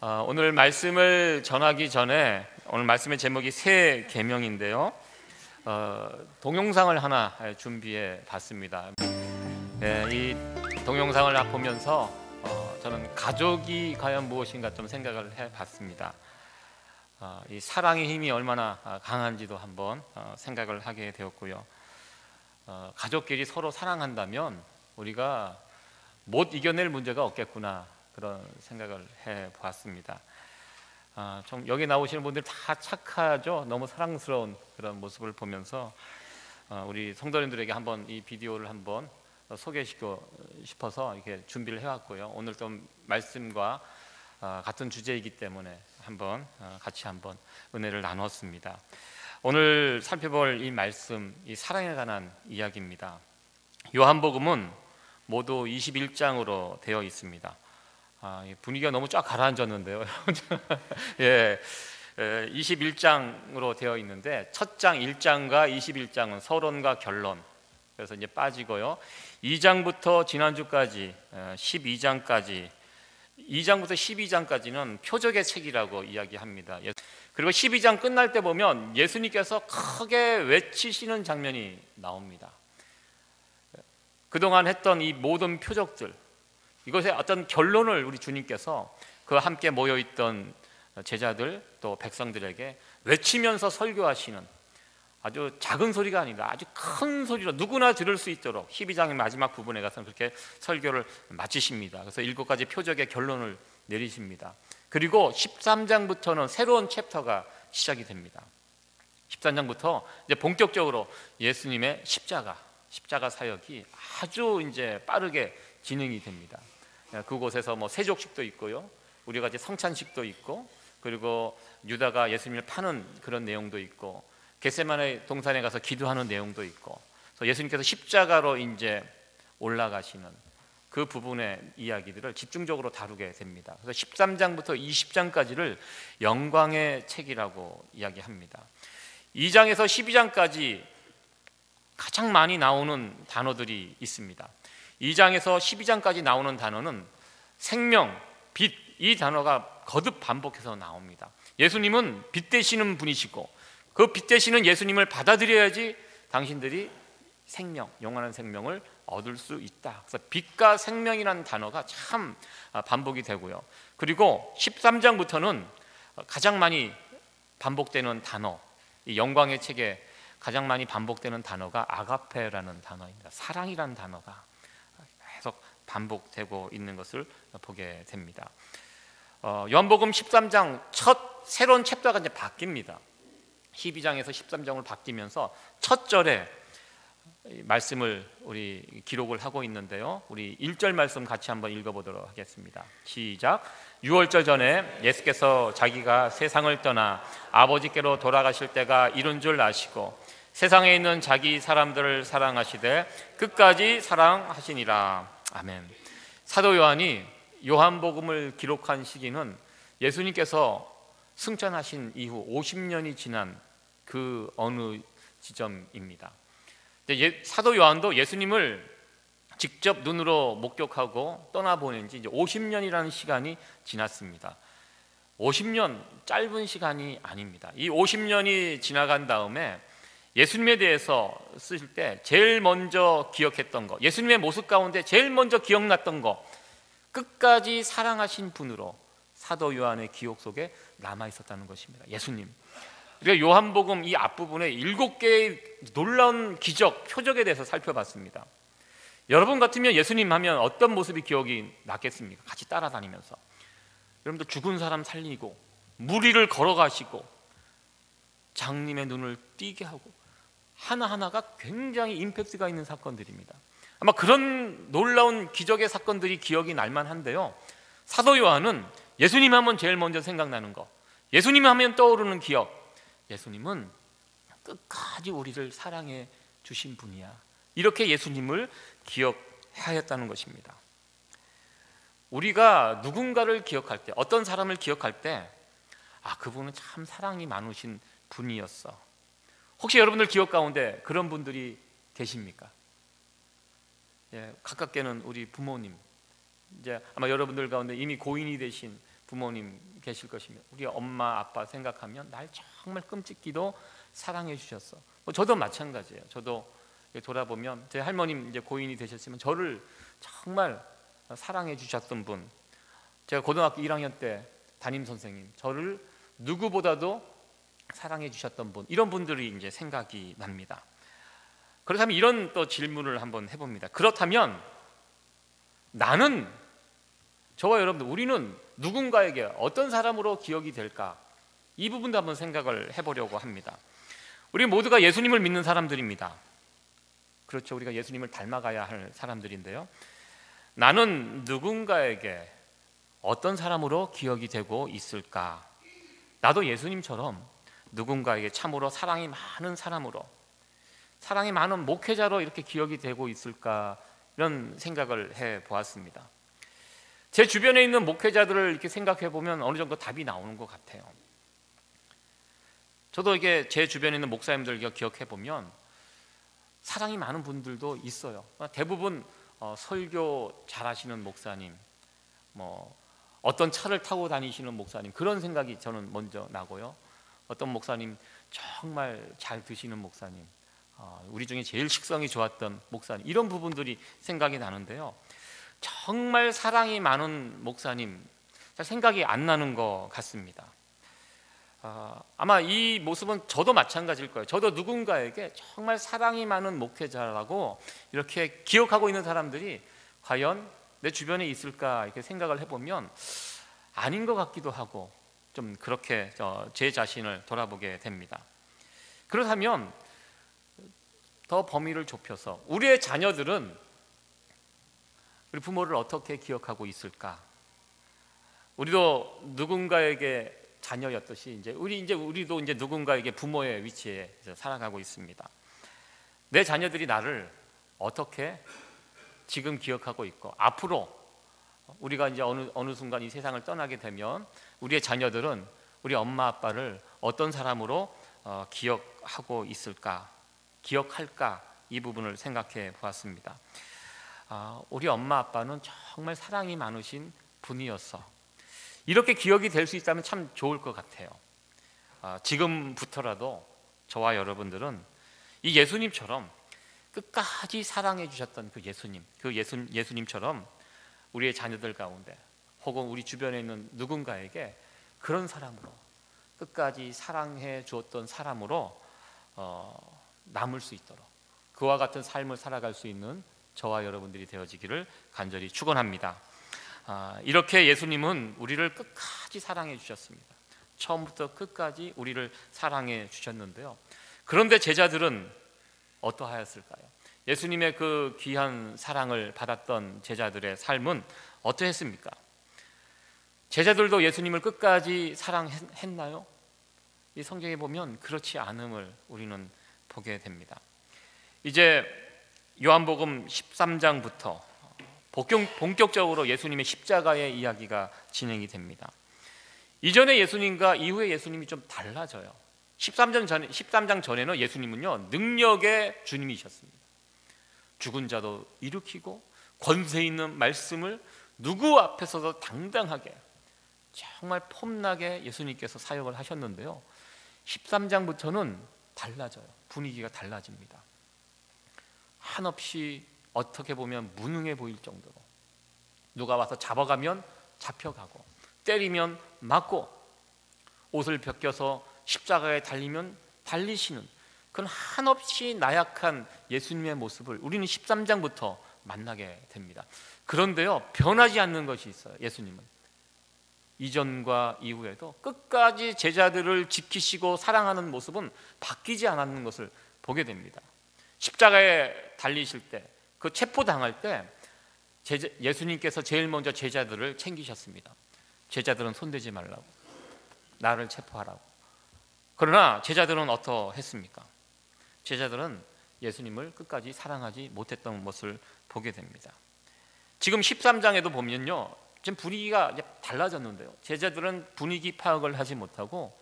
오늘 말씀을 전하기 전에 오늘 말씀의 제목이 새 계명인데요. 동영상을 하나 준비해 봤습니다. 이 동영상을 보면서 저는 가족이 과연 무엇인가 좀 생각을 해 봤습니다. 이 사랑의 힘이 얼마나 강한지도 한번 생각을 하게 되었고요. 가족끼리 서로 사랑한다면 우리가 못 이겨낼 문제가 없겠구나, 그런 생각을 해 보았습니다. 좀 여기 나오시는 분들 다 착하죠. 너무 사랑스러운 그런 모습을 보면서 우리 성도님들에게 한번 이 비디오를 한번 소개시키고 싶어서 이렇게 준비를 해왔고요. 오늘 좀 말씀과 같은 주제이기 때문에 한번 같이 한번 은혜를 나눴습니다. 오늘 살펴볼 이 말씀, 이 사랑에 관한 이야기입니다. 요한복음은 모두 21장으로 되어 있습니다. 분위기가 너무 쫙 가라앉았는데요. 21장으로 되어 있는데 첫 장 1장과 21장은 서론과 결론, 그래서 이제 빠지고요. 2장부터 지난주까지 12장까지, 2장부터 12장까지는 표적의 책이라고 이야기합니다. 그리고 12장 끝날 때 보면 예수님께서 크게 외치시는 장면이 나옵니다. 그동안 했던 이 모든 표적들, 이것의 어떤 결론을 우리 주님께서 그와 함께 모여있던 제자들 또 백성들에게 외치면서 설교하시는, 아주 작은 소리가 아니라 아주 큰 소리로 누구나 들을 수 있도록 12장의 마지막 부분에 가서는 그렇게 설교를 마치십니다. 그래서 7가지 표적의 결론을 내리십니다. 그리고 13장부터는 새로운 챕터가 시작이 됩니다. 13장부터 이제 본격적으로 예수님의 십자가 사역이 아주 이제 빠르게 진행이 됩니다. 그곳에서 뭐 세족식도 있고요, 우리 같이 성찬식도 있고, 그리고 유다가 예수님을 파는 그런 내용도 있고, 겟세마네 동산에 가서 기도하는 내용도 있고, 그래서 예수님께서 십자가로 이제 올라가시는 그 부분의 이야기들을 집중적으로 다루게 됩니다. 그래서 13장부터 20장까지를 영광의 책이라고 이야기합니다. 2장에서 12장까지 가장 많이 나오는 단어들이 있습니다. 2장에서 12장까지 나오는 단어는 생명, 빛, 이 단어가 거듭 반복해서 나옵니다. 예수님은 빛 되시는 분이시고 그 빛 되시는 예수님을 받아들여야지 당신들이 생명, 영원한 생명을 얻을 수 있다. 그래서 빛과 생명이라는 단어가 참 반복이 되고요. 그리고 13장부터는 가장 많이 반복되는 단어, 이 영광의 책에 가장 많이 반복되는 단어가 아가페라는 단어입니다. 사랑이라는 단어가 계속 반복되고 있는 것을 보게 됩니다. 요한복음 13장 첫 새로운 챕터가 이제 바뀝니다. 12장에서 13장으로 바뀌면서 첫 절에 말씀을 우리 기록을 하고 있는데요. 우리 1절 말씀 같이 한번 읽어보도록 하겠습니다. 시작. 6월절 전에 예수께서 자기가 세상을 떠나 아버지께로 돌아가실 때가 이른 줄 아시고 세상에 있는 자기 사람들을 사랑하시되 끝까지 사랑하시니라. 아멘. 사도 요한이 요한복음을 기록한 시기는 예수님께서 승천하신 이후 50년이 지난 그 어느 지점입니다. 사도 요한도 예수님을 직접 눈으로 목격하고 떠나보낸 지 이제 50년이라는 시간이 지났습니다. 50년 짧은 시간이 아닙니다. 이 50년이 지나간 다음에 예수님에 대해서 쓰실 때 제일 먼저 기억했던 거, 예수님의 모습 가운데 제일 먼저 기억났던 거, 끝까지 사랑하신 분으로 사도 요한의 기억 속에 남아 있었다는 것입니다. 예수님. 우리가 요한복음 이 앞부분에 7개의 놀라운 기적, 표적에 대해서 살펴봤습니다. 여러분 같으면 예수님 하면 어떤 모습이 기억이 났겠습니까? 같이 따라다니면서 여러분들 죽은 사람 살리고 무리를 걸어가시고 장님의 눈을 띄게 하고 하나하나가 굉장히 임팩트가 있는 사건들입니다. 아마 그런 놀라운 기적의 사건들이 기억이 날만한데요, 사도 요한은 예수님 하면 제일 먼저 생각나는 거, 예수님 하면 떠오르는 기억, 예수님은 끝까지 우리를 사랑해 주신 분이야, 이렇게 예수님을 기억하였다는 것입니다. 우리가 누군가를 기억할 때, 어떤 사람을 기억할 때 그분은 참 사랑이 많으신 분이었어. 혹시 여러분들 기억 가운데 그런 분들이 계십니까? 가깝게는 우리 부모님, 이제 아마 여러분들 가운데 이미 고인이 되신 부모님 계실 것이며 우리 엄마 아빠 생각하면 날 정말 끔찍히도 사랑해 주셨어. 저도 마찬가지예요. 저도 돌아보면 제 할머님 이제 고인이 되셨지만 저를 정말 사랑해 주셨던 분, 제가 고등학교 1학년 때 담임 선생님, 저를 누구보다도 사랑해 주셨던 분, 이런 분들이 이제 생각이 납니다. 그렇다면 이런 또 질문을 한번 해봅니다. 그렇다면 나는, 저와 여러분들, 우리는 누군가에게 어떤 사람으로 기억이 될까? 이 부분도 한번 생각을 해보려고 합니다. 우리 모두가 예수님을 믿는 사람들입니다. 그렇죠. 우리가 예수님을 닮아가야 할 사람들인데요, 나는 누군가에게 어떤 사람으로 기억이 되고 있을까? 나도 예수님처럼 누군가에게 참으로 사랑이 많은 사람으로, 사랑이 많은 목회자로 이렇게 기억이 되고 있을까? 이런 생각을 해보았습니다. 제 주변에 있는 목회자들을 이렇게 생각해 보면 어느 정도 답이 나오는 것 같아요. 저도 이게 제 주변에 있는 목사님들 기억해 보면 사랑이 많은 분들도 있어요. 대부분 설교 잘하시는 목사님, 어떤 차를 타고 다니시는 목사님, 그런 생각이 저는 먼저 나고요. 어떤 목사님 정말 잘 드시는 목사님, 우리 중에 제일 식성이 좋았던 목사님, 이런 부분들이 생각이 나는데요, 정말 사랑이 많은 목사님 잘 생각이 안 나는 것 같습니다. 아마 이 모습은 저도 마찬가지일 거예요. 저도 누군가에게 정말 사랑이 많은 목회자라고 이렇게 기억하고 있는 사람들이 과연 내 주변에 있을까 이렇게 생각을 해보면 아닌 것 같기도 하고, 좀 그렇게 제 자신을 돌아보게 됩니다. 그렇다면 더 범위를 좁혀서 우리의 자녀들은 우리 부모를 어떻게 기억하고 있을까? 우리도 누군가에게 자녀였듯이 우리도 이제 누군가에게 부모의 위치에 살아가고 있습니다. 내 자녀들이 나를 어떻게 지금 기억하고 있고, 앞으로 우리가 이제 어느 순간 이 세상을 떠나게 되면 우리의 자녀들은 우리 엄마 아빠를 어떤 사람으로 기억하고 있을까, 기억할까, 이 부분을 생각해 보았습니다. 우리 엄마 아빠는 정말 사랑이 많으신 분이었어, 이렇게 기억이 될 수 있다면 참 좋을 것 같아요. 지금부터라도 저와 여러분들은 이 예수님처럼 끝까지 사랑해 주셨던 그 예수님처럼 우리의 자녀들 가운데 혹은 우리 주변에 있는 누군가에게 그런 사람으로, 끝까지 사랑해 주었던 사람으로 남을 수 있도록, 그와 같은 삶을 살아갈 수 있는 저와 여러분들이 되어지기를 간절히 축원합니다. 이렇게 예수님은 우리를 끝까지 사랑해 주셨습니다. 처음부터 끝까지 우리를 사랑해 주셨는데요, 그런데 제자들은 어떠하였을까요? 예수님의 그 귀한 사랑을 받았던 제자들의 삶은 어떠했습니까? 제자들도 예수님을 끝까지 사랑했나요? 이 성경에 보면 그렇지 않음을 우리는 보게 됩니다. 이제 요한복음 13장부터 본격적으로 예수님의 십자가의 이야기가 진행이 됩니다. 이전의 예수님과 이후의 예수님이 좀 달라져요. 13장 전에는 예수님은요, 능력의 주님이셨습니다. 죽은 자도 일으키고 권세 있는 말씀을 누구 앞에서도 당당하게, 정말 폼나게 예수님께서 사역을 하셨는데요, 13장부터는 달라져요. 분위기가 달라집니다. 한없이 어떻게 보면 무능해 보일 정도로, 누가 와서 잡아가면 잡혀가고, 때리면 맞고, 옷을 벗겨서 십자가에 달리면 달리시는 그런 한없이 나약한 예수님의 모습을 우리는 13장부터 만나게 됩니다. 그런데요, 변하지 않는 것이 있어요. 예수님은 이전과 이후에도 끝까지 제자들을 지키시고 사랑하는 모습은 바뀌지 않았는 것을 보게 됩니다. 십자가에 달리실 때, 그 체포당할 때 예수님께서 제일 먼저 제자들을 챙기셨습니다. 제자들은 손대지 말라고, 나를 체포하라고. 그러나 제자들은 어떠했습니까? 제자들은 예수님을 끝까지 사랑하지 못했던 것을 보게 됩니다. 지금 13장에도 보면요, 지금 분위기가 이제 달라졌는데요, 제자들은 분위기 파악을 하지 못하고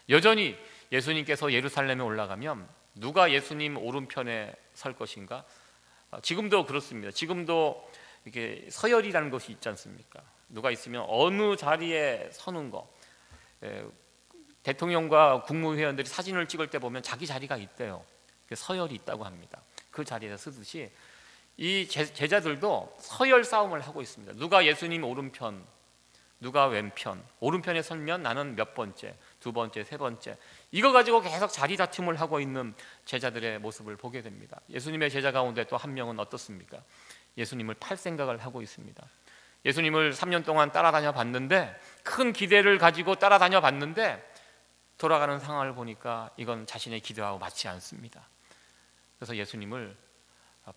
여전히 예수님께서 예루살렘에 올라가면 누가 예수님 오른편에 설 것인가? 지금도 그렇습니다. 지금도 이렇게 서열이라는 것이 있지 않습니까? 누가 있으면 어느 자리에 서는 거. 대통령과 국무회의원들이 사진을 찍을 때 보면 자기 자리가 있대요. 서열이 있다고 합니다. 그 자리에서 서듯이 이 제자들도 서열 싸움을 하고 있습니다. 누가 예수님 오른편, 누가 왼편. 오른편에 서면 나는 몇 번째, 두 번째, 세 번째. 이거 가지고 계속 자리 다툼을 하고 있는 제자들의 모습을 보게 됩니다. 예수님의 제자 가운데 또 한 명은 어떻습니까? 예수님을 팔 생각을 하고 있습니다. 예수님을 3년 동안 따라다녀 봤는데, 큰 기대를 가지고 따라다녀 봤는데 돌아가는 상황을 보니까 이건 자신의 기대하고 맞지 않습니다. 그래서 예수님을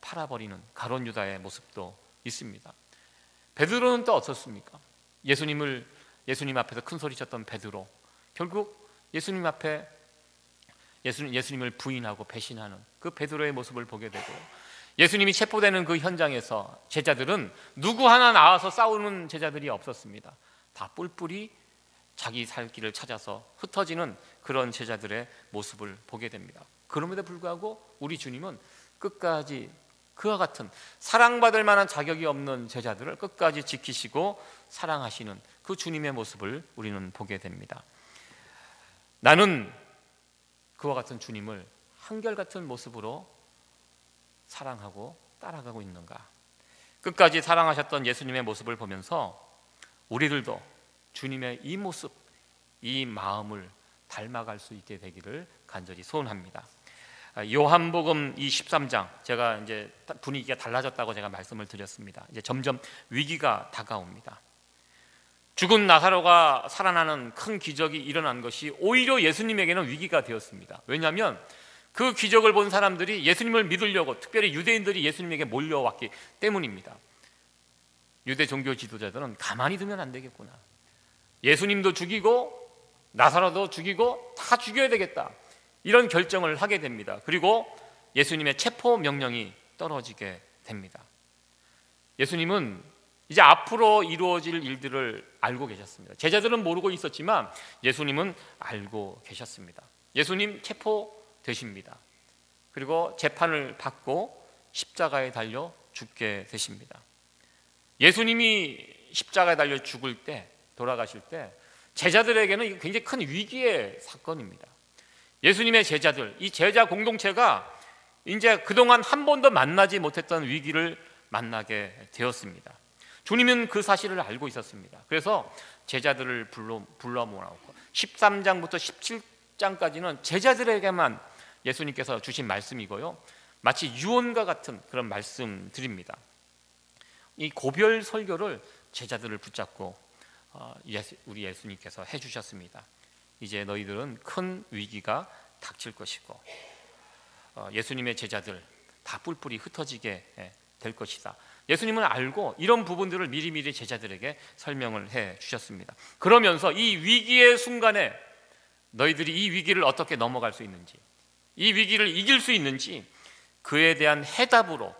팔아버리는 가룟 유다의 모습도 있습니다. 베드로는 또 어떻습니까? 예수님 앞에서 큰 소리 쳤던 베드로, 결국 예수님 앞에 예수님을 부인하고 배신하는 그 베드로의 모습을 보게 되고, 예수님이 체포되는 그 현장에서 제자들은 누구 하나 나와서 싸우는 제자들이 없었습니다. 다 뿔뿔이 자기 살 길을 찾아서 흩어지는 그런 제자들의 모습을 보게 됩니다. 그럼에도 불구하고 우리 주님은 끝까지 그와 같은 사랑받을 만한 자격이 없는 제자들을 끝까지 지키시고 사랑하시는 그 주님의 모습을 우리는 보게 됩니다. 나는 그와 같은 주님을 한결같은 모습으로 사랑하고 따라가고 있는가? 끝까지 사랑하셨던 예수님의 모습을 보면서 우리들도 주님의 이 모습, 이 마음을 닮아갈 수 있게 되기를 간절히 소원합니다. 요한복음 이 13장, 제가 이제 분위기가 달라졌다고 제가 말씀을 드렸습니다. 이제 점점 위기가 다가옵니다. 죽은 나사로가 살아나는 큰 기적이 일어난 것이 오히려 예수님에게는 위기가 되었습니다. 왜냐하면 그 기적을 본 사람들이 예수님을 믿으려고, 특별히 유대인들이 예수님에게 몰려왔기 때문입니다. 유대 종교 지도자들은 가만히 두면 안 되겠구나, 예수님도 죽이고 나사로도 죽이고 다 죽여야 되겠다, 이런 결정을 하게 됩니다. 그리고 예수님의 체포 명령이 떨어지게 됩니다. 예수님은 이제 앞으로 이루어질 일들을 알고 계셨습니다. 제자들은 모르고 있었지만 예수님은 알고 계셨습니다. 예수님 체포되십니다. 그리고 재판을 받고 십자가에 달려 죽게 되십니다. 예수님이 십자가에 달려 죽을 때, 돌아가실 때 제자들에게는 굉장히 큰 위기의 사건입니다. 예수님의 제자들, 이 제자 공동체가 이제 그동안 한 번도 만나지 못했던 위기를 만나게 되었습니다. 주님은 그 사실을 알고 있었습니다. 그래서 제자들을 불러 모아놓고 13장부터 17장까지는 제자들에게만 예수님께서 주신 말씀이고요, 마치 유언과 같은 그런 말씀들입니다. 이 고별 설교를 제자들을 붙잡고 우리 예수님께서 해주셨습니다. 이제 너희들은 큰 위기가 닥칠 것이고 예수님의 제자들 다 뿔뿔이 흩어지게 될 것이다. 예수님은 알고 이런 부분들을 미리미리 제자들에게 설명을 해 주셨습니다. 그러면서 이 위기의 순간에 너희들이 이 위기를 어떻게 넘어갈 수 있는지, 이 위기를 이길 수 있는지 그에 대한 해답으로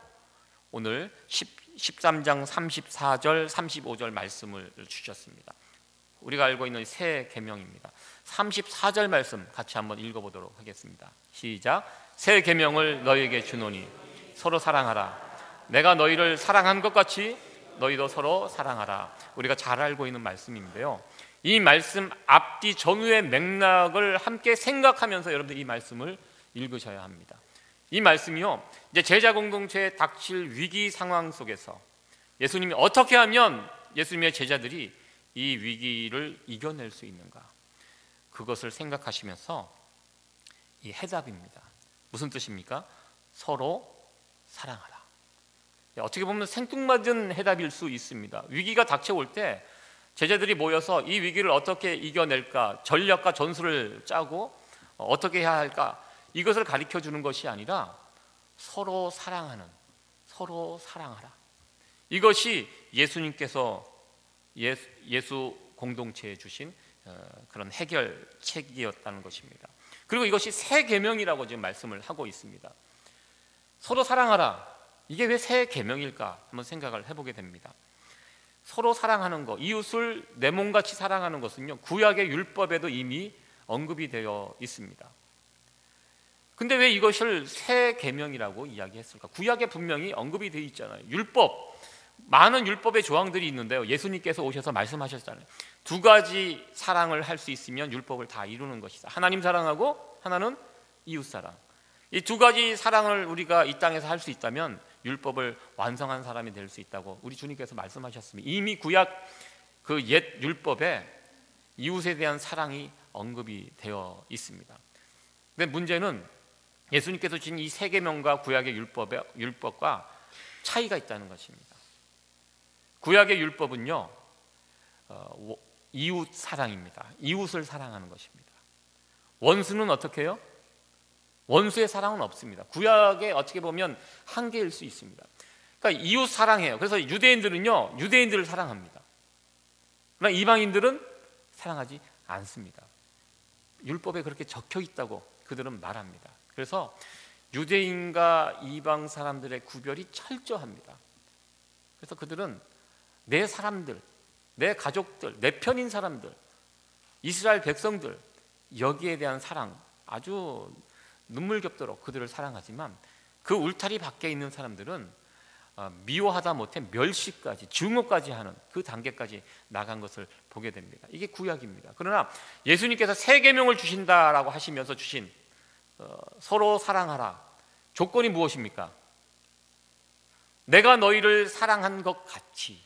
오늘 13장 34절 35절 말씀을 주셨습니다. 우리가 알고 있는 새 계명입니다. 34절 말씀 같이 한번 읽어보도록 하겠습니다. 시작. 새 계명을 너희에게 주노니 서로 사랑하라. 내가 너희를 사랑한 것 같이 너희도 서로 사랑하라. 우리가 잘 알고 있는 말씀인데요, 이 말씀 앞뒤 전후의 맥락을 함께 생각하면서 여러분들 이 말씀을 읽으셔야 합니다. 이 말씀이요, 이제 제자 공동체에 닥칠 위기 상황 속에서 예수님이 어떻게 하면 예수님의 제자들이 이 위기를 이겨낼 수 있는가, 그것을 생각하시면서 이 해답입니다. 무슨 뜻입니까? 서로 사랑하라. 어떻게 보면 생뚱맞은 해답일 수 있습니다. 위기가 닥쳐올 때 제자들이 모여서 이 위기를 어떻게 이겨낼까, 전략과 전술을 짜고 어떻게 해야 할까, 이것을 가르쳐 주는 것이 아니라 서로 사랑하는, 서로 사랑하라, 이것이 예수님께서 예수 공동체에 주신 그런 해결책이었다는 것입니다. 그리고 이것이 새 계명이라고 지금 말씀을 하고 있습니다. 서로 사랑하라, 이게 왜 새 계명일까 한번 생각을 해보게 됩니다. 서로 사랑하는 것, 이웃을 내 몸같이 사랑하는 것은요, 구약의 율법에도 이미 언급이 되어 있습니다. 근데 왜 이것을 새 계명이라고 이야기했을까? 구약에 분명히 언급이 되어 있잖아요. 율법, 많은 율법의 조항들이 있는데요, 예수님께서 오셔서 말씀하셨잖아요. 두 가지 사랑을 할 수 있으면 율법을 다 이루는 것이다. 하나님 사랑하고 하나는 이웃 사랑. 이 두 가지 사랑을 우리가 이 땅에서 할 수 있다면 율법을 완성한 사람이 될 수 있다고 우리 주님께서 말씀하셨습니다. 이미 구약 그 옛 율법에 이웃에 대한 사랑이 언급이 되어 있습니다. 근데 문제는 예수님께서 주신 이 세 계명과 구약의 율법과 차이가 있다는 것입니다. 구약의 율법은요, 이웃 사랑입니다. 이웃을 사랑하는 것입니다. 원수는 어떻게 해요? 원수의 사랑은 없습니다. 구약에 어떻게 보면 한계일 수 있습니다. 그러니까 이웃 사랑해요. 그래서 유대인들은요, 유대인들을 사랑합니다. 그러나 이방인들은 사랑하지 않습니다. 율법에 그렇게 적혀 있다고 그들은 말합니다. 그래서 유대인과 이방 사람들의 구별이 철저합니다. 그래서 그들은 내 사람들, 내 가족들, 내 편인 사람들, 이스라엘 백성들, 여기에 대한 사랑, 아주 눈물겹도록 그들을 사랑하지만 그 울타리 밖에 있는 사람들은 미워하다 못해 멸시까지, 증오까지 하는 그 단계까지 나간 것을 보게 됩니다. 이게 구약입니다. 그러나 예수님께서 새 계명을 주신다라고 하시면서 주신 서로 사랑하라, 조건이 무엇입니까? 내가 너희를 사랑한 것 같이,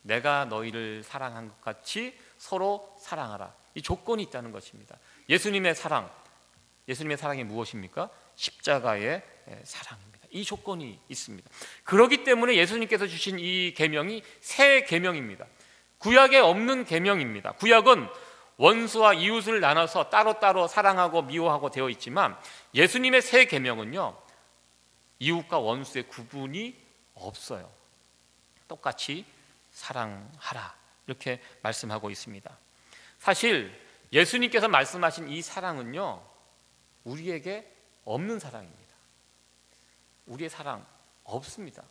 내가 너희를 사랑한 것 같이 서로 사랑하라. 이 조건이 있다는 것입니다. 예수님의 사랑이 무엇입니까? 십자가의 사랑입니다. 이 조건이 있습니다. 그렇기 때문에 예수님께서 주신 이 계명이 새 계명입니다. 구약에 없는 계명입니다. 구약은 원수와 이웃을 나눠서 따로따로 사랑하고 미워하고 되어 있지만 예수님의 새 계명은요, 이웃과 원수의 구분이 없어요. 똑같이 사랑하라, 이렇게 말씀하고 있습니다. 사실 예수님께서 말씀하신 이 사랑은요, 우리에게 없는 사랑입니다. 우리의 사랑 없습니다.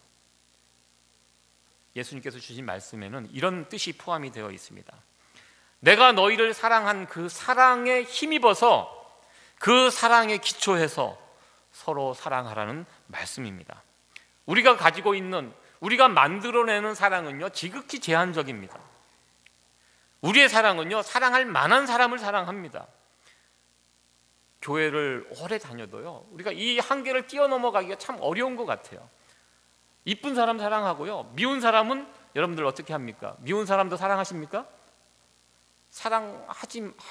예수님께서 주신 말씀에는 이런 뜻이 포함이 되어 있습니다. 내가 너희를 사랑한 그 사랑에 힘입어서 그 사랑에 기초해서 서로 사랑하라는 말씀입니다. 우리가 가지고 있는, 우리가 만들어내는 사랑은요, 지극히 제한적입니다. 우리의 사랑은요, 사랑할 만한 사람을 사랑합니다. 교회를 오래 다녀도요, 우리가 이 한계를 뛰어넘어가기가 참 어려운 것 같아요. 이쁜 사람 사랑하고요, 미운 사람은 여러분들 어떻게 합니까? 미운 사람도 사랑하십니까?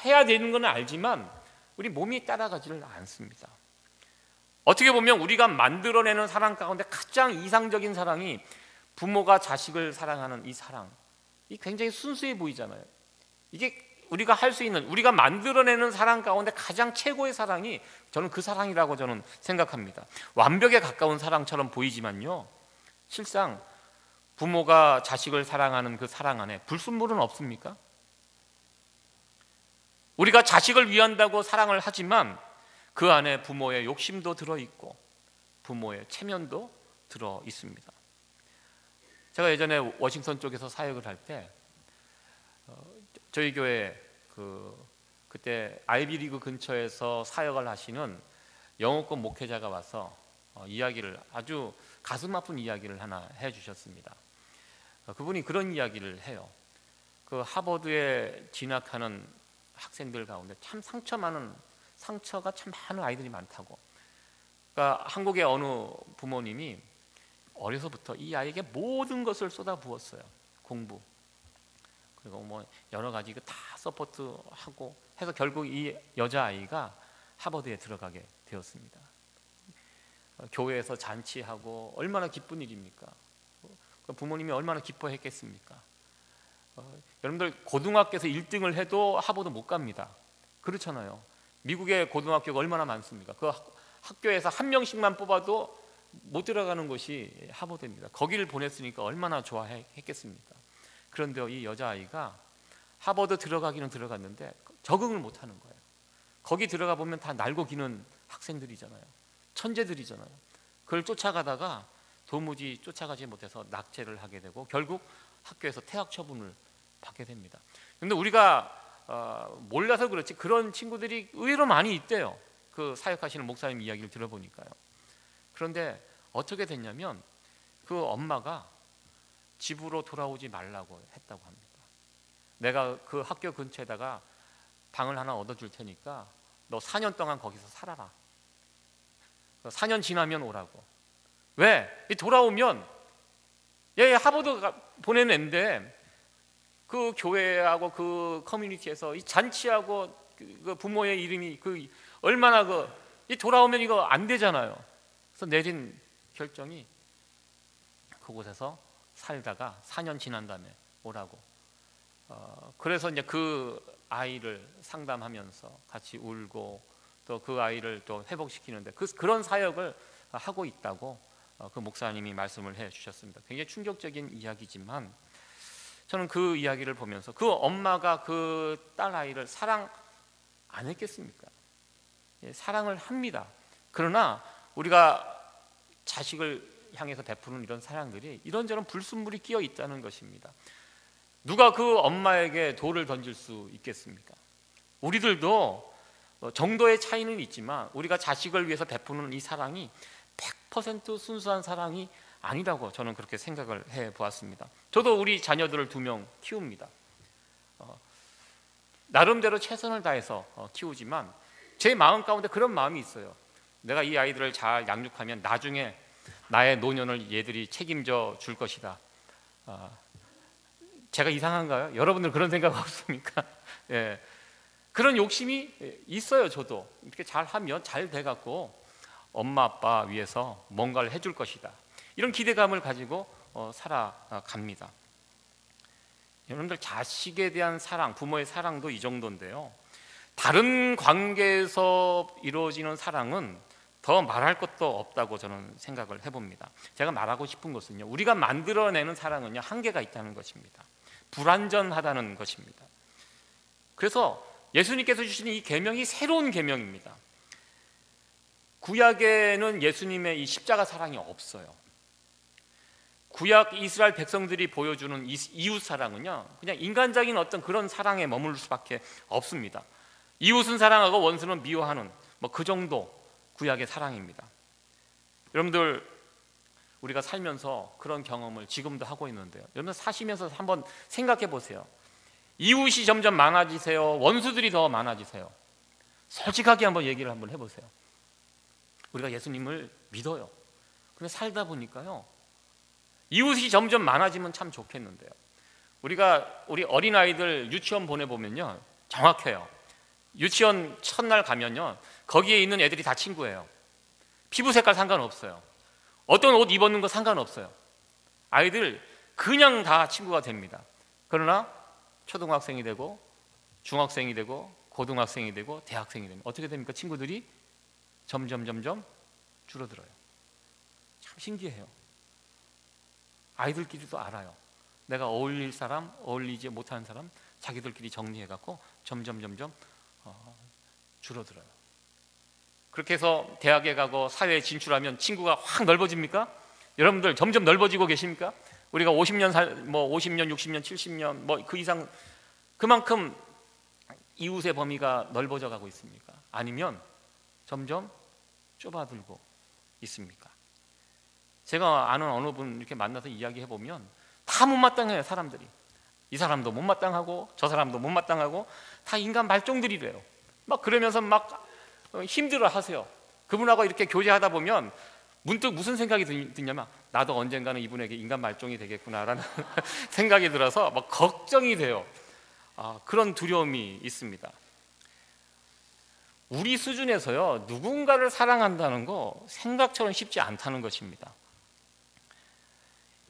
해야 되는 건 알지만 우리 몸이 따라가지를 않습니다. 어떻게 보면 우리가 만들어내는 사랑 가운데 가장 이상적인 사랑이 부모가 자식을 사랑하는 이 사랑, 이 굉장히 순수해 보이잖아요. 이게 우리가 할 수 있는, 우리가 만들어내는 사랑 가운데 가장 최고의 사랑이 저는 그 사랑이라고 저는 생각합니다. 완벽에 가까운 사랑처럼 보이지만요, 실상 부모가 자식을 사랑하는 그 사랑 안에 불순물은 없습니까? 우리가 자식을 위한다고 사랑을 하지만 그 안에 부모의 욕심도 들어있고 부모의 체면도 들어 있습니다. 제가 예전에 워싱턴 쪽에서 사역을 할 때 저희 교회 그때 아이비리그 근처에서 사역을 하시는 영어권 목회자가 와서 이야기를, 아주 가슴 아픈 이야기를 하나 해주셨습니다. 그분이 그런 이야기를 해요. 그 하버드에 진학하는 학생들 가운데 참 상처가 참 많은 아이들이 많다고. 그러니까 한국의 어느 부모님이 어려서부터 이 아이에게 모든 것을 쏟아부었어요. 공부, 그리고 뭐 여러 가지 다 서포트하고 해서 결국 이 여자아이가 하버드에 들어가게 되었습니다. 교회에서 잔치하고 얼마나 기쁜 일입니까? 부모님이 얼마나 기뻐했겠습니까? 여러분들 고등학교에서 1등을 해도 하버드 못 갑니다. 그렇잖아요. 미국의 고등학교가 얼마나 많습니까? 그 학교에서 한 명씩만 뽑아도 못 들어가는 곳이 하버드입니다. 거기를 보냈으니까 얼마나 좋아했겠습니까? 그런데 이 여자아이가 하버드 들어가기는 들어갔는데 적응을 못하는 거예요. 거기 들어가 보면 다 날고 기는 학생들이잖아요. 천재들이잖아요. 그걸 쫓아가다가 도무지 쫓아가지 못해서 낙제를 하게 되고 결국 학교에서 퇴학 처분을 받게 됩니다. 그런데 우리가 몰라서 그렇지 그런 친구들이 의외로 많이 있대요. 그 사역하시는 목사님 이야기를 들어보니까요. 그런데 어떻게 됐냐면 그 엄마가 집으로 돌아오지 말라고 했다고 합니다. 내가 그 학교 근처에다가 방을 하나 얻어줄 테니까 너 4년 동안 거기서 살아라. 4년 지나면 오라고. 왜? 돌아오면 얘 하버드 보내는 앤데 그 교회하고 그 커뮤니티에서 이 잔치하고 그 부모의 이름이 그 얼마나 이 돌아오면 이거 안 되잖아요. 그래서 내린 결정이 그곳에서 살다가 4년 지난 다음에 오라고. 그래서 이제 그 아이를 상담하면서 같이 울고 또 그 아이를 또 회복시키는데 그런 사역을 하고 있다고 그 목사님이 말씀을 해 주셨습니다. 굉장히 충격적인 이야기지만 저는 그 이야기를 보면서 그 엄마가 그 딸 아이를 사랑 안 했겠습니까? 예, 사랑을 합니다. 그러나 우리가 자식을 향해서 베푸는 이런 사랑들이 이런저런 불순물이 끼어 있다는 것입니다. 누가 그 엄마에게 돌을 던질 수 있겠습니까? 우리들도 정도의 차이는 있지만 우리가 자식을 위해서 베푸는 이 사랑이 100% 순수한 사랑이 아니라고 저는 그렇게 생각을 해보았습니다. 저도 우리 자녀들을 2명 키웁니다. 나름대로 최선을 다해서 키우지만 제 마음 가운데 그런 마음이 있어요. 내가 이 아이들을 잘 양육하면 나중에 나의 노년을 얘들이 책임져 줄 것이다. 제가 이상한가요? 여러분들 그런 생각 없습니까? 예. 그런 욕심이 있어요. 저도 이렇게 잘하면 잘 돼갖고 엄마 아빠 위해서 뭔가를 해줄 것이다, 이런 기대감을 가지고 살아갑니다. 여러분들 자식에 대한 사랑, 부모의 사랑도 이 정도인데요, 다른 관계에서 이루어지는 사랑은 더 말할 것도 없다고 저는 생각을 해봅니다. 제가 말하고 싶은 것은요, 우리가 만들어내는 사랑은요 한계가 있다는 것입니다. 불완전하다는 것입니다. 그래서 예수님께서 주시는 이 계명이 새로운 계명입니다. 구약에는 예수님의 이 십자가 사랑이 없어요. 구약 이스라엘 백성들이 보여주는 이웃 사랑은요 그냥 인간적인 어떤 그런 사랑에 머물 수밖에 없습니다. 이웃은 사랑하고 원수는 미워하는 그 정도 구약의 사랑입니다. 여러분들 우리가 살면서 그런 경험을 지금도 하고 있는데요, 여러분 사시면서 한번 생각해 보세요. 이웃이 점점 많아지세요? 원수들이 더 많아지세요? 솔직하게 한번 얘기를 한번 해보세요. 우리가 예수님을 믿어요. 근데 살다 보니까요 이웃이 점점 많아지면 참 좋겠는데요, 우리 어린아이들 유치원 보내보면요 정확해요. 유치원 첫날 가면요 거기에 있는 애들이 다 친구예요. 피부 색깔 상관없어요. 어떤 옷 입었는 거 상관없어요. 아이들 그냥 다 친구가 됩니다. 그러나 초등학생이 되고 중학생이 되고 고등학생이 되고 대학생이 되면 어떻게 됩니까? 친구들이 점점 줄어들어요. 참 신기해요. 아이들끼리도 알아요. 내가 어울릴 사람, 어울리지 못하는 사람 자기들끼리 정리해갖고 점점 줄어들어요. 그렇게 해서 대학에 가고 사회에 진출하면 친구가 확 넓어집니까? 여러분들 점점 넓어지고 계십니까? 우리가 50년 60년, 70년 그 이상 그만큼 이웃의 범위가 넓어져 가고 있습니까? 아니면 점점 좁아들고 있습니까? 제가 아는 어느 분 이렇게 만나서 이야기해 보면 다 못마땅해요. 사람들이 이 사람도 못마땅하고 저 사람도 못마땅하고 다 인간 말종들이래요. 그러면서 힘들어 하세요. 그분하고 이렇게 교제하다 보면 문득 무슨 생각이 드냐면 나도 언젠가는 이분에게 인간 말종이 되겠구나라는 생각이 들어서 걱정이 돼요. 그런 두려움이 있습니다. 우리 수준에서요 누군가를 사랑한다는 거 생각처럼 쉽지 않다는 것입니다.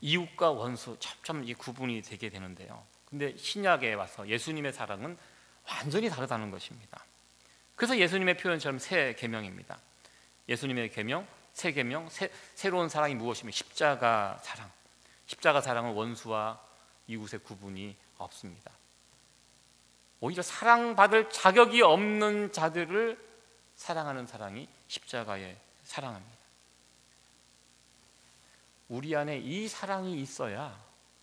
이웃과 원수 점점 이 구분이 되게 되는데요, 근데 신약에 와서 예수님의 사랑은 완전히 다르다는 것입니다. 그래서 예수님의 표현처럼 새 계명입니다. 예수님의 계명, 새 계명, 새로운 사랑이 무엇이며 십자가 사랑. 십자가 사랑은 원수와 이웃의 구분이 없습니다. 오히려 사랑받을 자격이 없는 자들을 사랑하는 사랑이 십자가의 사랑입니다. 우리 안에 이 사랑이 있어야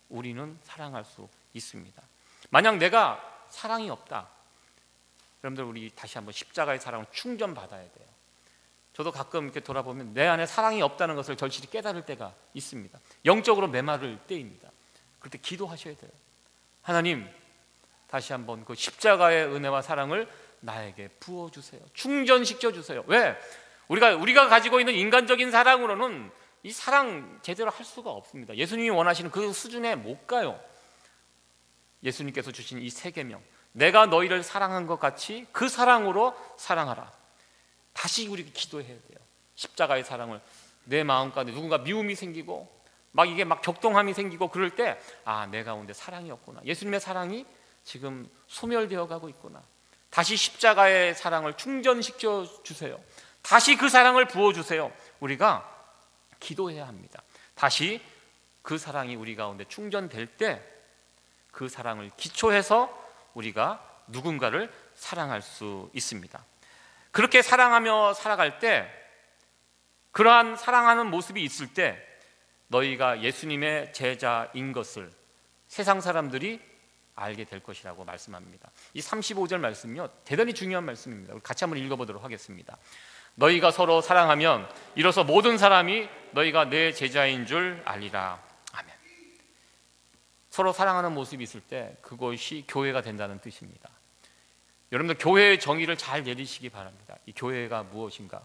우리는 사랑할 수 있습니다. 만약 내가 사랑이 없다, 여러분들 우리 다시 한번 십자가의 사랑을 충전받아야 돼요. 저도 가끔 이렇게 돌아보면 내 안에 사랑이 없다는 것을 절실히 깨달을 때가 있습니다. 영적으로 메마를 때입니다. 그럴 때 기도하셔야 돼요. 하나님, 다시 한번 그 십자가의 은혜와 사랑을 나에게 부어주세요. 충전시켜주세요. 왜? 우리가 가지고 있는 인간적인 사랑으로는 이 사랑 제대로 할 수가 없습니다. 예수님이 원하시는 그 수준에 못 가요. 예수님께서 주신 이 세 계명, 내가 너희를 사랑한 것 같이 그 사랑으로 사랑하라. 다시 우리가 기도해야 돼요. 십자가의 사랑을 내 마음 가운데 누군가 미움이 생기고 이게 격동함이 생기고 그럴 때 내 가운데 사랑이 없구나. 예수님의 사랑이 지금 소멸되어 가고 있구나. 다시 십자가의 사랑을 충전시켜 주세요. 다시 그 사랑을 부어주세요. 우리가 기도해야 합니다. 다시 그 사랑이 우리 가운데 충전될 때 그 사랑을 기초해서 우리가 누군가를 사랑할 수 있습니다. 그렇게 사랑하며 살아갈 때, 그러한 사랑하는 모습이 있을 때 너희가 예수님의 제자인 것을 세상 사람들이 알게 될 것이라고 말씀합니다. 이 35절 말씀은요, 대단히 중요한 말씀입니다. 우리 같이 한번 읽어보도록 하겠습니다. 너희가 서로 사랑하면 이로써 모든 사람이 너희가 내 제자인 줄 알리라. 아멘. 서로 사랑하는 모습이 있을 때 그것이 교회가 된다는 뜻입니다. 여러분들, 교회의 정의를 잘 내리시기 바랍니다. 이 교회가 무엇인가?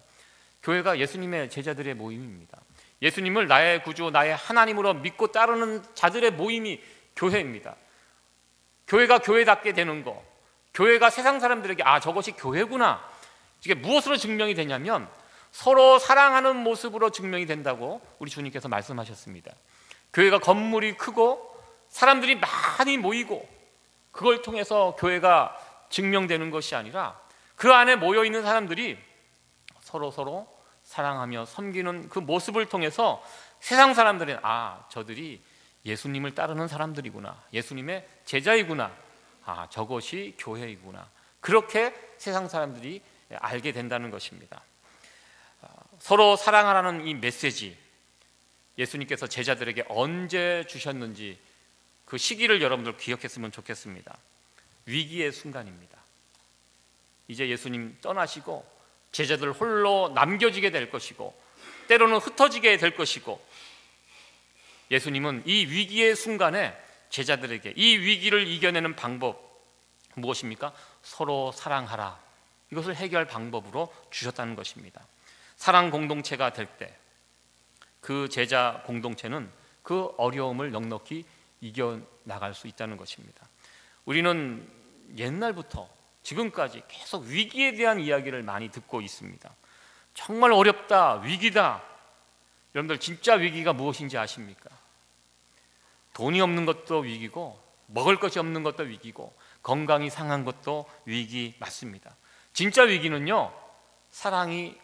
교회가 예수님의 제자들의 모임입니다. 예수님을 나의 구주, 나의 하나님으로 믿고 따르는 자들의 모임이 교회입니다. 교회가 교회답게 되는 거, 교회가 세상 사람들에게 저것이 교회구나, 이게 무엇으로 증명이 되냐면 서로 사랑하는 모습으로 증명이 된다고 우리 주님께서 말씀하셨습니다. 교회가 건물이 크고 사람들이 많이 모이고 그걸 통해서 교회가 증명되는 것이 아니라 그 안에 모여있는 사람들이 서로 사랑하며 섬기는 그 모습을 통해서 세상 사람들은 저들이 예수님을 따르는 사람들이구나, 예수님의 제자이구나, 저것이 교회이구나, 그렇게 세상 사람들이 알게 된다는 것입니다. 서로 사랑하라는 이 메시지, 예수님께서 제자들에게 언제 주셨는지 그 시기를 여러분들 기억했으면 좋겠습니다. 위기의 순간입니다. 이제 예수님 떠나시고 제자들 홀로 남겨지게 될 것이고 때로는 흩어지게 될 것이고, 예수님은 이 위기의 순간에 제자들에게 이 위기를 이겨내는 방법 무엇입니까? 서로 사랑하라, 이것을 해결 방법으로 주셨다는 것입니다. 사랑 공동체가 될 때 그 제자 공동체는 그 어려움을 넉넉히 이겨나갈 수 있다는 것입니다. 우리는 옛날부터 지금까지 계속 위기에 대한 이야기를 많이 듣고 있습니다. 정말 어렵다, 위기다. 여러분들, 진짜 위기가 무엇인지 아십니까? 돈이 없는 것도 위기고 먹을 것이 없는 것도 위기고 건강이 상한 것도 위기 맞습니다. 진짜 위기는요, 사랑이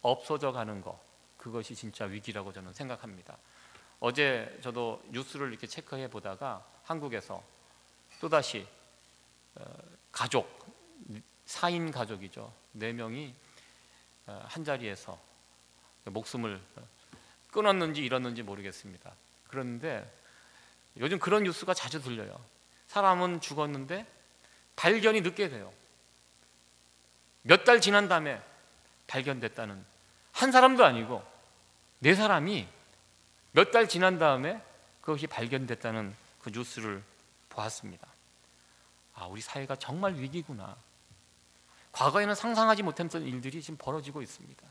없어져 가는 것, 그것이 진짜 위기라고 저는 생각합니다. 어제 저도 뉴스를 이렇게 체크해 보다가 한국에서 또다시 가족, 4인 가족이죠, 4명이 한 자리에서 목숨을 끊었는지 잃었는지 모르겠습니다. 그런데 요즘 그런 뉴스가 자주 들려요. 사람은 죽었는데 발견이 늦게 돼요. 몇 달 지난 다음에 발견됐다는, 한 사람도 아니고 4사람이 몇 달 지난 다음에 그것이 발견됐다는 그 뉴스를 보았습니다. 우리 사회가 정말 위기구나. 과거에는 상상하지 못했던 일들이 지금 벌어지고 있습니다.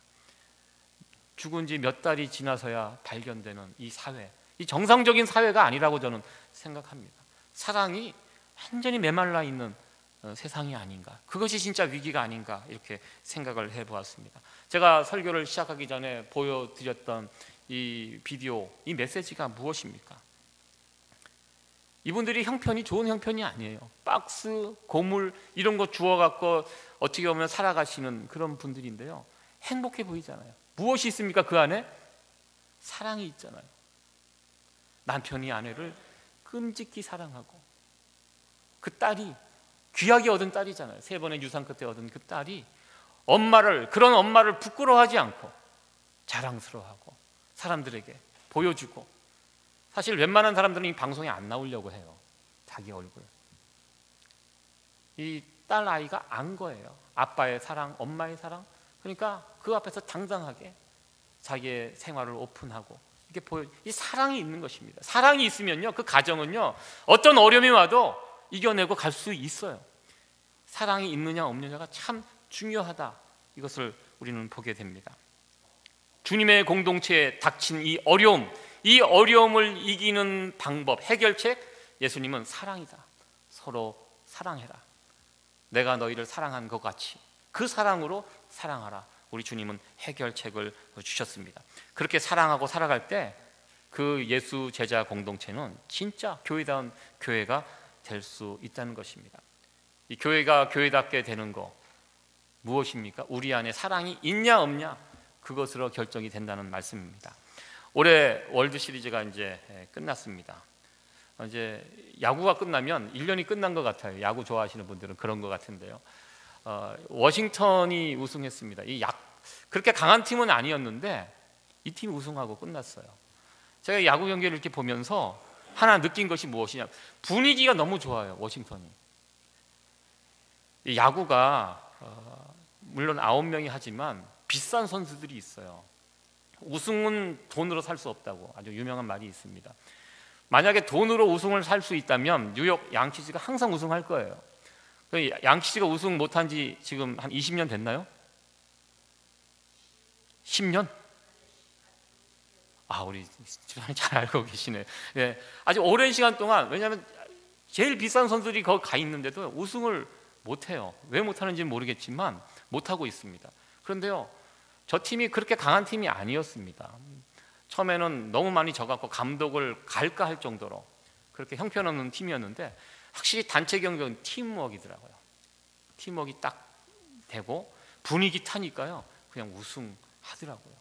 죽은 지 몇 달이 지나서야 발견되는 이 사회, 이 정상적인 사회가 아니라고 저는 생각합니다. 사랑이 완전히 메말라 있는 세상이 아닌가, 그것이 진짜 위기가 아닌가, 이렇게 생각을 해보았습니다. 제가 설교를 시작하기 전에 보여드렸던 이 비디오, 이 메시지가 무엇입니까? 이분들이 형편이 좋은 형편이 아니에요. 박스, 고물 이런 거 주워갖고 어떻게 보면 살아가시는 그런 분들인데요, 행복해 보이잖아요. 무엇이 있습니까? 그 안에 사랑이 있잖아요. 남편이 아내를 끔찍히 사랑하고, 그 딸이 귀하게 얻은 딸이잖아요. 3번의 유산 끝에 얻은 그 딸이 그런 엄마를 부끄러워하지 않고 자랑스러워하고 사람들에게 보여주고, 사실 웬만한 사람들은 이 방송에 안 나오려고 해요. 자기 얼굴. 이 딸 아이가 안 거예요. 아빠의 사랑, 엄마의 사랑. 그러니까 그 앞에서 당당하게 자기의 생활을 오픈하고 이게 이 사랑이 있는 것입니다. 사랑이 있으면요, 그 가정은요, 어떤 어려움이 와도 이겨내고 갈 수 있어요. 사랑이 있느냐 없느냐가 참 중요하다. 이것을 우리는 보게 됩니다. 주님의 공동체에 닥친 이 어려움을 이기는 방법, 해결책, 예수님은 사랑이다. 서로 사랑해라. 내가 너희를 사랑한 것 같이 그 사랑으로 사랑하라. 우리 주님은 해결책을 주셨습니다. 그렇게 사랑하고 살아갈 때 그 예수 제자 공동체는 진짜 교회다운 교회가 될 수 있다는 것입니다. 이 교회가 교회답게 되는 거 무엇입니까? 우리 안에 사랑이 있냐 없냐, 그것으로 결정이 된다는 말씀입니다. 올해 월드 시리즈가 이제 끝났습니다. 이제 야구가 끝나면 1년이 끝난 것 같아요. 야구 좋아하시는 분들은 그런 것 같은데요. 워싱턴이 우승했습니다. 그렇게 강한 팀은 아니었는데 이 팀이 우승하고 끝났어요. 제가 야구 경기를 이렇게 보면서 하나 느낀 것이 무엇이냐, 분위기가 너무 좋아요. 워싱턴이. 이 야구가 물론 9명이 하지만 비싼 선수들이 있어요. 우승은 돈으로 살 수 없다고 아주 유명한 말이 있습니다. 만약에 돈으로 우승을 살 수 있다면 뉴욕 양키즈가 항상 우승할 거예요. 양키즈가 우승 못한 지 지금 한 20년 됐나요? 10년? 우리 집안이 잘 알고 계시네요. 네, 아주 오랜 시간 동안, 왜냐하면 제일 비싼 선수들이 거기 가 있는데도 우승을 못해요. 왜 못하는지는 모르겠지만 못하고 있습니다. 그런데요, 저 팀이 그렇게 강한 팀이 아니었습니다. 처음에는 너무 많이 져갖고 감독을 갈까 할 정도로 그렇게 형편없는 팀이었는데, 확실히 단체 경기는 팀워크이더라고요. 팀워크가 딱 되고 분위기 타니까요 그냥 우승하더라고요.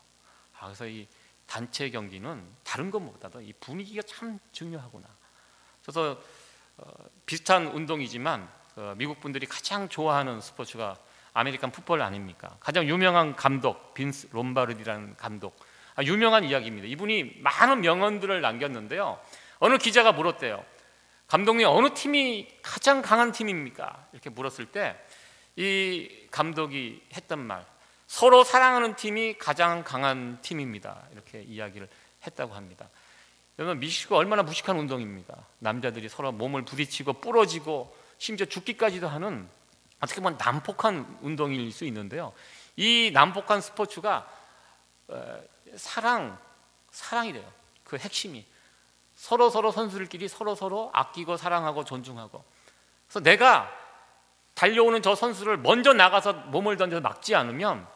그래서 이 단체 경기는 다른 것보다도 이 분위기가 참 중요하구나. 그래서 비슷한 운동이지만 미국 분들이 가장 좋아하는 스포츠가 아메리칸 풋볼 아닙니까? 가장 유명한 감독 빈스 롬바르디라는 감독, 유명한 이야기입니다. 이분이 많은 명언들을 남겼는데요, 어느 기자가 물었대요. 감독님, 어느 팀이 가장 강한 팀입니까? 이렇게 물었을 때 이 감독이 했던 말, 서로 사랑하는 팀이 가장 강한 팀입니다. 이렇게 이야기를 했다고 합니다. 여러분, 미식축구 얼마나 무식한 운동입니까? 남자들이 서로 몸을 부딪히고 부러지고 심지어 죽기까지도 하는 어떻게 보면 난폭한 운동일 수 있는데요, 이 난폭한 스포츠가 사랑이래요. 그 핵심이 서로 선수들끼리 서로 아끼고 사랑하고 존중하고. 그래서 내가 달려오는 저 선수를 먼저 나가서 몸을 던져서 막지 않으면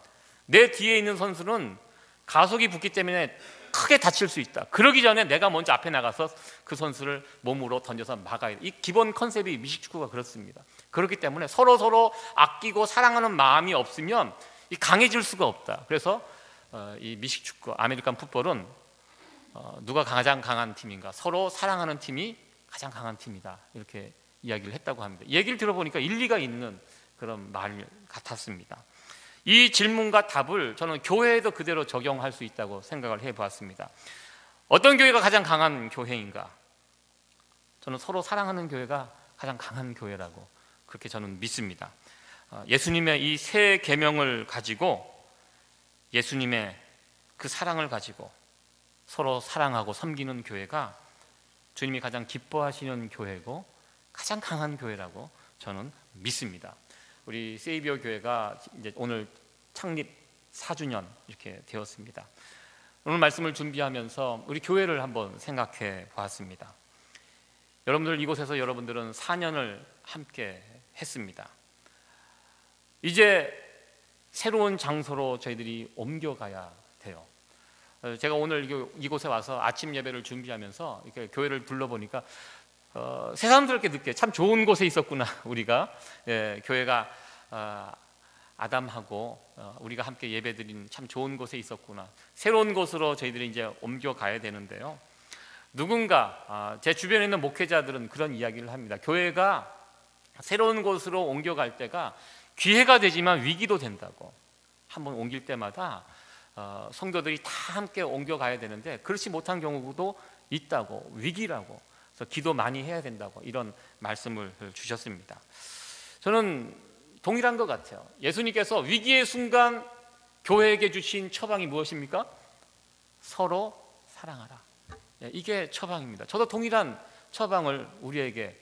내 뒤에 있는 선수는 가속이 붙기 때문에 크게 다칠 수 있다. 그러기 전에 내가 먼저 앞에 나가서 그 선수를 몸으로 던져서 막아야 돼. 이 기본 컨셉이 미식축구가 그렇습니다. 그렇기 때문에 서로 아끼고 사랑하는 마음이 없으면 강해질 수가 없다. 그래서 이 미식축구, 아메리칸 풋볼은 누가 가장 강한 팀인가? 서로 사랑하는 팀이 가장 강한 팀이다. 이렇게 이야기를 했다고 합니다. 얘기를 들어보니까 일리가 있는 그런 말 같았습니다. 이 질문과 답을 저는 교회에도 그대로 적용할 수 있다고 생각을 해보았습니다. 어떤 교회가 가장 강한 교회인가? 저는 서로 사랑하는 교회가 가장 강한 교회라고 그렇게 저는 믿습니다. 예수님의 이 세 계명을 가지고, 예수님의 그 사랑을 가지고 서로 사랑하고 섬기는 교회가 주님이 가장 기뻐하시는 교회고 가장 강한 교회라고 저는 믿습니다. 우리 세이비어 교회가 이제 오늘 창립 4주년 이렇게 되었습니다. 오늘 말씀을 준비하면서 우리 교회를 한번 생각해 보았습니다. 여러분들, 이곳에서 여러분들은 4년을 함께 했습니다. 이제 새로운 장소로 저희들이 옮겨가야 돼요. 제가 오늘 이곳에 와서 아침 예배를 준비하면서 이렇게 교회를 둘러보니까 새삼스럽게 느껴요. 참 좋은 곳에 있었구나. 우리가 교회가 아담하고 우리가 함께 예배드린 참 좋은 곳에 있었구나. 새로운 곳으로 저희들이 이제 옮겨가야 되는데요, 누군가 제 주변에 있는 목회자들은 그런 이야기를 합니다. 교회가 새로운 곳으로 옮겨갈 때가 기회가 되지만 위기도 된다고. 한번 옮길 때마다 성도들이 다 함께 옮겨가야 되는데 그렇지 못한 경우도 있다고, 위기라고. 그래서 기도 많이 해야 된다고 이런 말씀을 주셨습니다. 저는 동일한 것 같아요. 예수님께서 위기의 순간 교회에게 주신 처방이 무엇입니까? 서로 사랑하라. 이게 처방입니다. 저도 동일한 처방을 우리에게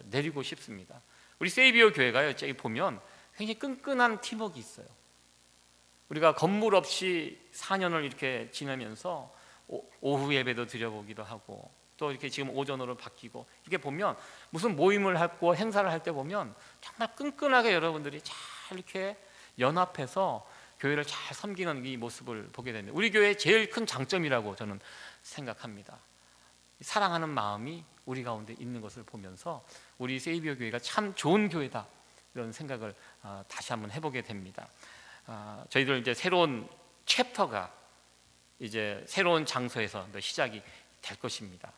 내리고 싶습니다. 우리 세이비어 교회가요, 저기 보면 굉장히 끈끈한 팀워크 있어요. 우리가 건물 없이 4년을 이렇게 지내면서 오후 예배도 드려보기도 하고, 또 이렇게 지금 오전으로 바뀌고, 이게 보면 무슨 모임을 하고 행사를 할 때 보면 정말 끈끈하게 여러분들이 잘 이렇게 연합해서 교회를 잘 섬기는 이 모습을 보게 됩니다. 우리 교회의 제일 큰 장점이라고 저는 생각합니다. 사랑하는 마음이 우리 가운데 있는 것을 보면서 우리 세이비어 교회가 참 좋은 교회다, 이런 생각을 다시 한번 해보게 됩니다. 저희들 이제 새로운 챕터가 이제 새로운 장소에서 시작이 될 것입니다.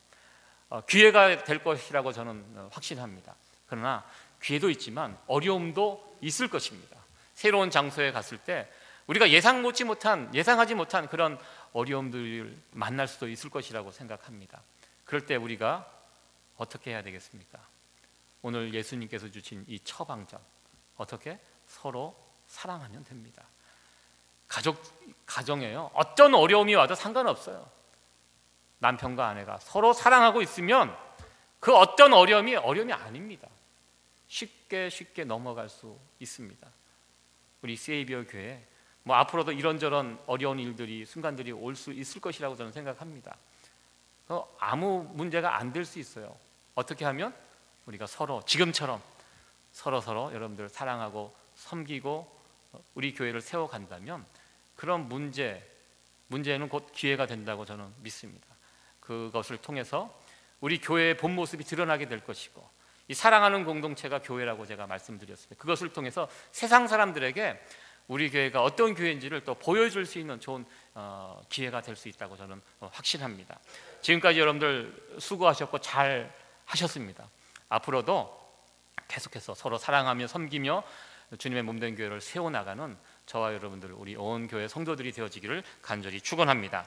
기회가 될 것이라고 저는 확신합니다. 그러나 기회도 있지만 어려움도 있을 것입니다. 새로운 장소에 갔을 때 우리가 예상하지 못한 그런 어려움들을 만날 수도 있을 것이라고 생각합니다. 그럴 때 우리가 어떻게 해야 되겠습니까? 오늘 예수님께서 주신 이 처방전, 어떻게? 서로 사랑하면 됩니다. 가정에요, 어떤 어려움이 와도 상관없어요. 남편과 아내가 서로 사랑하고 있으면 그 어떤 어려움이 아닙니다. 쉽게 넘어갈 수 있습니다. 우리 세이비어 교회 앞으로도 이런저런 어려운 일들이, 순간들이 올 수 있을 것이라고 저는 생각합니다. 아무 문제가 안 될 수 있어요. 어떻게 하면? 우리가 지금처럼 서로 여러분들 사랑하고 섬기고 우리 교회를 세워간다면 그런 문제는 곧 기회가 된다고 저는 믿습니다. 그것을 통해서 우리 교회의 본 모습이 드러나게 될 것이고, 이 사랑하는 공동체가 교회라고 제가 말씀드렸습니다. 그것을 통해서 세상 사람들에게 우리 교회가 어떤 교회인지를 또 보여줄 수 있는 좋은 기회가 될 수 있다고 저는 확신합니다. 지금까지 여러분들 수고하셨고 잘 하셨습니다. 앞으로도 계속해서 서로 사랑하며 섬기며 주님의 몸된 교회를 세워나가는 저와 여러분들, 우리 온 교회 성도들이 되어지기를 간절히 축원합니다.